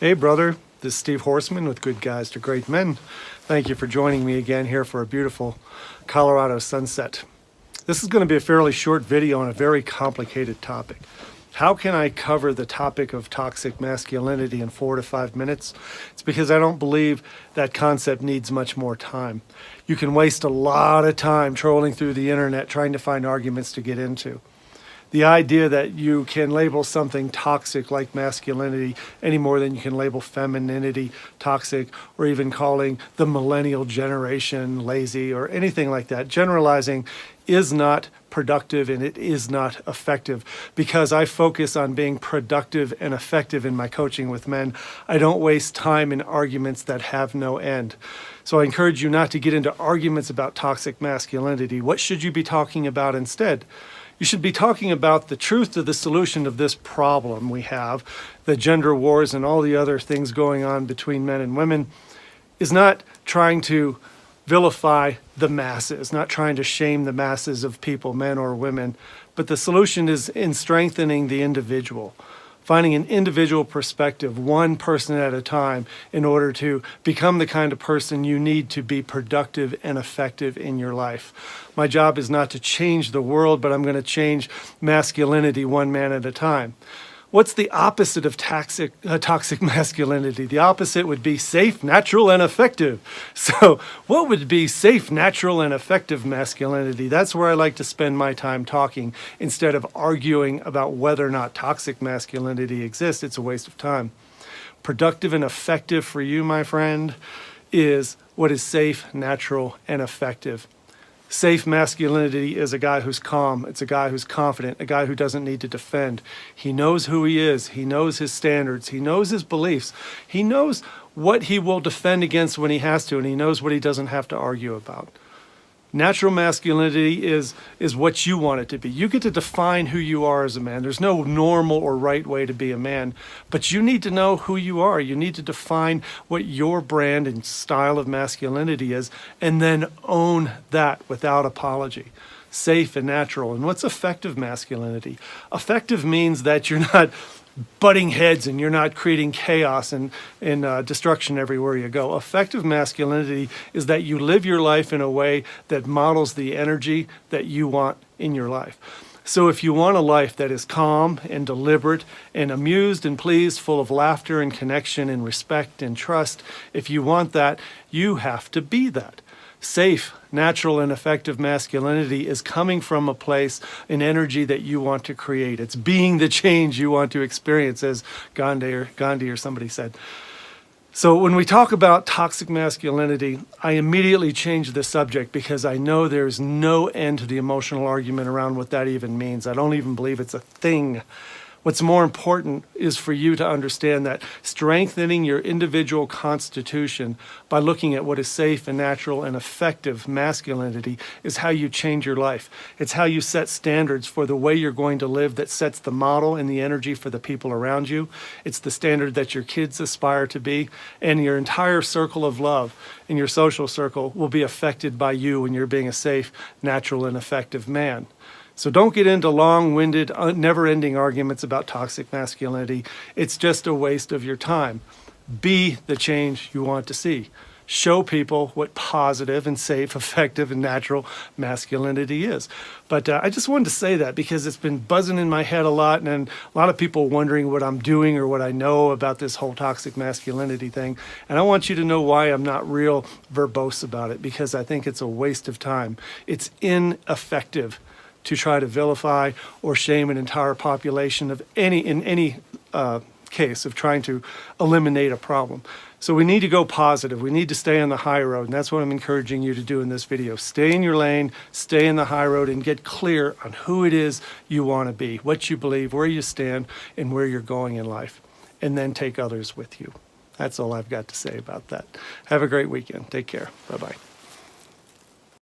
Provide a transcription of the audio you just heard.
Hey, brother. This is Steve Horseman with Good Guys to Great Men. Thank you for joining me again here for a beautiful Colorado sunset. This is going to be a fairly short video on a very complicated topic. How can I cover the topic of toxic masculinity in 4 to 5 minutes? It's because I don't believe that concept needs much more time. You can waste a lot of time trolling through the internet trying to find arguments to get into. The idea that you can label something toxic like masculinity any more than you can label femininity toxic, or even calling the millennial generation lazy or anything like that. Generalizing is not productive and it is not effective. Because I focus on being productive and effective in my coaching with men, I don't waste time in arguments that have no end. So I encourage you not to get into arguments about toxic masculinity. What should you be talking about instead? You should be talking about the truth of the solution of this problem we have, the gender wars and all the other things going on between men and women, is not trying to vilify the masses, not trying to shame the masses of people, men or women, but the solution is in strengthening the individual, finding an individual perspective, one person at a time, in order to become the kind of person you need to be productive and effective in your life. My job is not to change the world, but I'm going to change masculinity one man at a time. What's the opposite of toxic masculinity? The opposite would be safe, natural, and effective. So what would be safe, natural, and effective masculinity? That's where I like to spend my time talking instead of arguing about whether or not toxic masculinity exists. It's a waste of time. Productive and effective for you, my friend, is what is safe, natural, and effective. Safe masculinity is a guy who's calm. It's a guy who's confident, a guy who doesn't need to defend. He knows who he is. He knows his standards. He knows his beliefs. He knows what he will defend against when he has to, and he knows what he doesn't have to argue about. Natural masculinity is what you want it to be. You get to define who you are as a man. There's no normal or right way to be a man, but you need to know who you are. You need to define what your brand and style of masculinity is, and then own that without apology. Safe and natural. And what's effective masculinity? Effective means that you're not butting heads and you're not creating chaos and destruction everywhere you go. Effective masculinity is that you live your life in a way that models the energy that you want in your life. So if you want a life that is calm and deliberate and amused and pleased, full of laughter and connection and respect and trust, if you want that, you have to be that. Safe, natural, and effective masculinity is coming from a place, an energy that you want to create. It's being the change you want to experience, as Gandhi or somebody said. So when we talk about toxic masculinity, I immediately change the subject because I know there's no end to the emotional argument around what that even means. I don't even believe it's a thing. What's more important is for you to understand that strengthening your individual constitution by looking at what is safe and natural and effective masculinity is how you change your life. It's how you set standards for the way you're going to live that sets the model and the energy for the people around you. It's the standard that your kids aspire to be, and your entire circle of love in your social circle will be affected by you when you're being a safe, natural, and effective man. So don't get into long-winded, never-ending arguments about toxic masculinity. It's just a waste of your time. Be the change you want to see. Show people what positive and safe, effective, and natural masculinity is. But I just wanted to say that because it's been buzzing in my head a lot, and a lot of people wondering what I'm doing or what I know about this whole toxic masculinity thing. And I want you to know why I'm not real verbose about it, because I think it's a waste of time. It's ineffective to try to vilify or shame an entire population in any case of trying to eliminate a problem. So we need to go positive. We need to stay on the high road, and that's what I'm encouraging you to do in this video. Stay in your lane, stay in the high road, and get clear on who it is you want to be, what you believe, where you stand, and where you're going in life, and then take others with you. That's all I've got to say about that. Have a great weekend. Take care. Bye-bye.